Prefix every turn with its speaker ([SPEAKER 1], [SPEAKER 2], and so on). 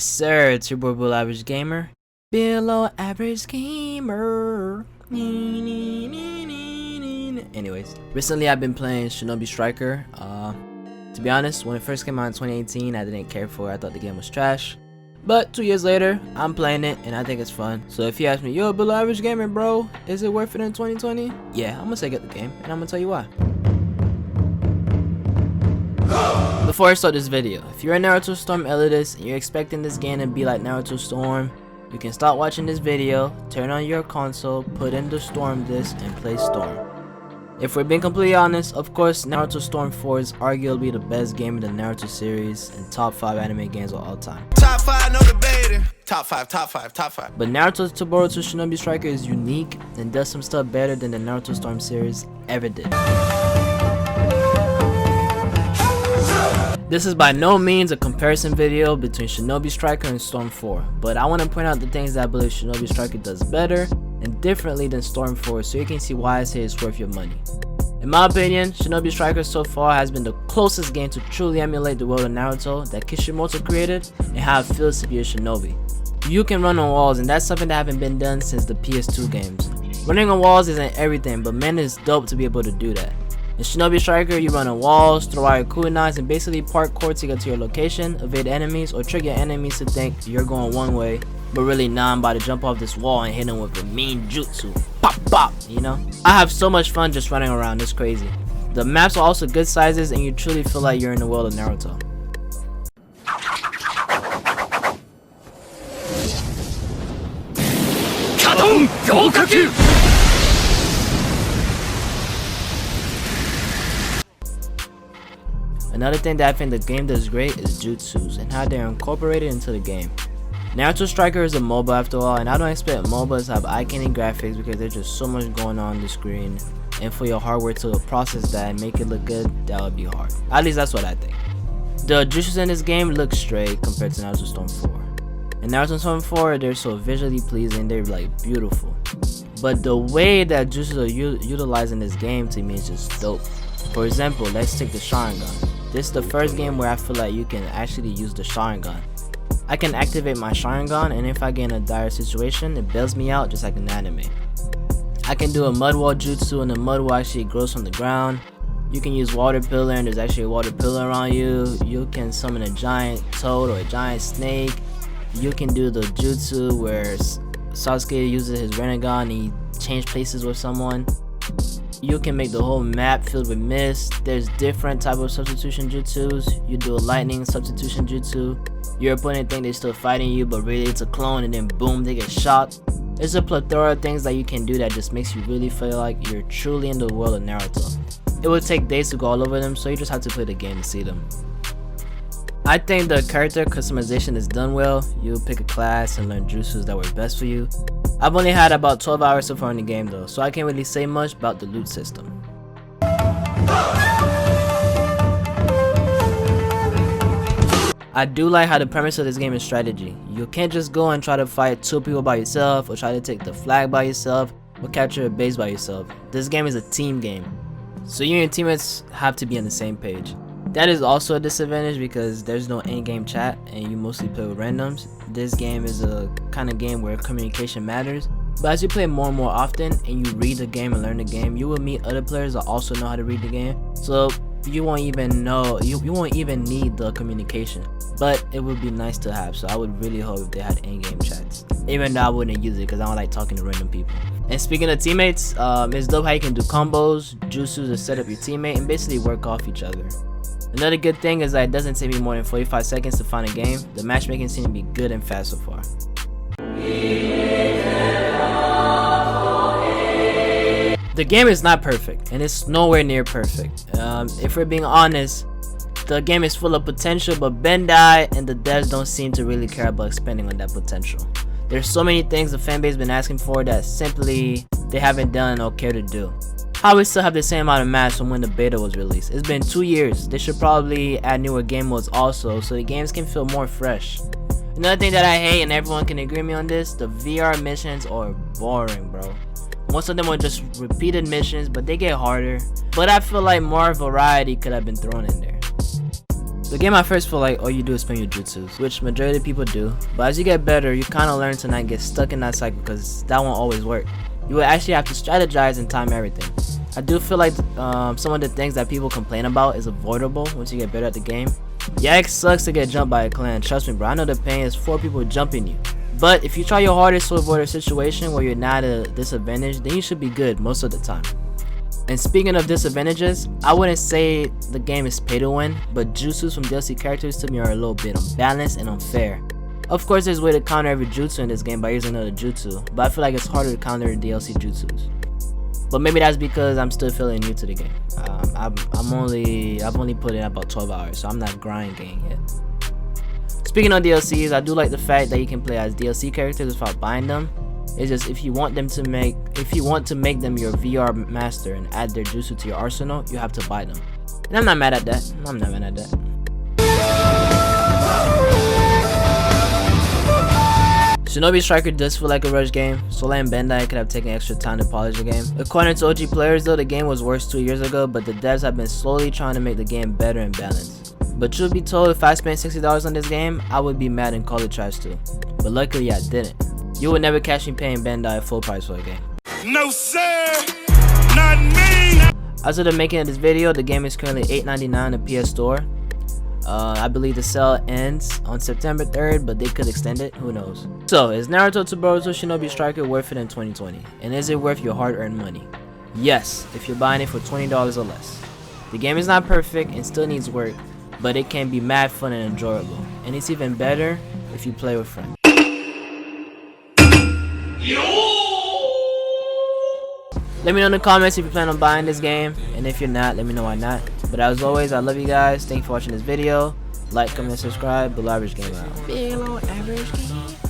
[SPEAKER 1] sir, it's your boy BelowAvgGamer. BelowAvgGamer. Anyways, recently I've been playing Shinobi Striker. To be honest, when it first came out in 2018, I didn't care for it. I thought the game was trash. But 2 years later, I'm playing it and I think it's fun. So if you ask me, yo, BelowAvgGamer, bro, is it worth it in 2020? Yeah, I'm gonna say get the game and I'm gonna tell you why. Before I start this video, if you're a Naruto Storm elitist and you're expecting this game to be like Naruto Storm, you can stop watching this video, turn on your console, put in the Storm disc, and play Storm. If we're being completely honest, of course, Naruto Storm 4 is arguably the best game in the Naruto series and top 5 anime games of all time.
[SPEAKER 2] Top 5, no debating. Top 5, top 5, top 5.
[SPEAKER 1] But Naruto to Boruto Shinobi Striker is unique and does some stuff better than the Naruto Storm series ever did. This is by no means a comparison video between Shinobi Striker and Storm 4, but I want to point out the things that I believe Shinobi Striker does better and differently than Storm 4 so you can see why I say it's worth your money. In my opinion, Shinobi Striker so far has been the closest game to truly emulate the world of Naruto that Kishimoto created and how it feels to be a shinobi. You can run on walls, and that's something that haven't been done since the PS2 games. Running on walls isn't everything, but man, it's dope to be able to do that. In Shinobi Striker, you run on walls, throw out your kunais, and basically parkour to get to your location, evade enemies, or trick your enemies to think you're going one way, but really nah, I'm about to jump off this wall and hit them with a mean jutsu. Pop pop, you know? I have so much fun just running around, it's crazy. The maps are also good sizes and you truly feel like you're in the world of Naruto. Another thing that I think the game does great is jutsus and how they're incorporated into the game. Naruto Striker is a MOBA after all, and I don't expect MOBAs to have eye-candy graphics because there's just so much going on the screen, and for your hardware to process that and make it look good, that would be hard. At least that's what I think. The jutsus in this game look straight compared to Naruto Storm 4. In Naruto Storm 4, they're so visually pleasing, they're like beautiful. But the way that jutsus are utilized in this game to me is just dope. For example, let's take the Sharingan. This is the first game where I feel like you can actually use the Sharingan. I can activate my Sharingan, and if I get in a dire situation, it bails me out just like an anime. I can do a mud wall jutsu, and the mud wall actually grows from the ground. You can use water pillar, and there's actually a water pillar around you. You can summon a giant toad or a giant snake. You can do the jutsu where Sasuke uses his Rinnegan and he changes places with someone. You can make the whole map filled with mist. There's different type of substitution jutsus. You do a lightning substitution jutsu. Your opponent think they're still fighting you, but really it's a clone, and then boom, they get shot. There's a plethora of things that you can do that just makes you really feel like you're truly in the world of Naruto. It would take days to go all over them, so you just have to play the game to see them. I think the character customization is done well. You pick a class and learn jutsus that work best for you. I've only had about 12 hours so far in the game though, so I can't really say much about the loot system. I do like how the premise of this game is strategy. You can't just go and try to fight 2 people by yourself, or try to take the flag by yourself, or capture a base by yourself. This game is a team game, so you and your teammates have to be on the same page. That is also a disadvantage because there's no in-game chat and you mostly play with randoms. This game is a kind of game where communication matters, but as you play more and more often and you read the game and learn the game, you will meet other players that also know how to read the game, so you won't even know, you won't even need the communication, but it would be nice to have. So I would really hope if they had in-game chats, even though I wouldn't use it because I don't like talking to random people. And speaking of teammates, it's dope how you can do combos, jutsus to set up your teammate and basically work off each other. Another good thing is that it doesn't take me more than 45 seconds to find a game. The matchmaking seems to be good and fast so far. The game is not perfect, and it's nowhere near perfect. If we're being honest, the game is full of potential, but Bandai and the devs don't seem to really care about expanding on that potential. There's so many things the fanbase has been asking for that simply they haven't done or care to do. How we still have the same amount of maps from when the beta was released. It's been 2 years. They should probably add newer game modes also, so the games can feel more fresh. Another thing that I hate, and everyone can agree with me on this, the VR missions are boring, bro. Most of them are just repeated missions, but they get harder. But I feel like more variety could have been thrown in there. The game I first feel like all you do is spam your jutsus, which majority of people do, but as you get better, you kind of learn to not get stuck in that cycle because that won't always work. You will actually have to strategize and time everything. I do feel like some of the things that people complain about is avoidable once you get better at the game. Yeah, it sucks to get jumped by a clan, trust me bro, I know the pain is 4 people jumping you. But if you try your hardest to avoid a situation where you're not at a disadvantage, then you should be good most of the time. And speaking of disadvantages, I wouldn't say the game is pay to win, but jutsus from DLC characters to me are a little bit unbalanced and unfair. Of course there's a way to counter every jutsu in this game by using another jutsu, but I feel like it's harder to counter DLC jutsus. But maybe that's because I'm still feeling new to the game. I've only put in about 12 hours, so I'm not grinding yet. Speaking of DLCs, I do like the fact that you can play as DLC characters without buying them. It's just if you want to make them your VR master and add their jutsu to your arsenal, you have to buy them. And I'm not mad at that. Shinobi Striker does feel like a rush game. Soleil and Bandai could have taken extra time to polish the game. According to OG players though, the game was worse 2 years ago, but the devs have been slowly trying to make the game better and balanced. But truth be told, if I spent $60 on this game, I would be mad and call it trash too. But luckily I didn't. You would never catch me paying Bandai full price for a game.
[SPEAKER 2] No sir, not me.
[SPEAKER 1] As of the making of this video, the game is currently $8.99 in the PS Store. I believe the sale ends on September 3rd, but they could extend it, who knows. So, is Naruto to Boruto Shinobi Striker worth it in 2020? And is it worth your hard-earned money? Yes, if you're buying it for $20 or less. The game is not perfect and still needs work, but it can be mad fun and enjoyable. And it's even better if you play with friends. Let me know in the comments if you plan on buying this game, and if you're not, let me know why not. But as always, I love you guys. Thank you for watching this video. Like, comment, and subscribe. BelowAvgGamer out. BelowAvgGamer.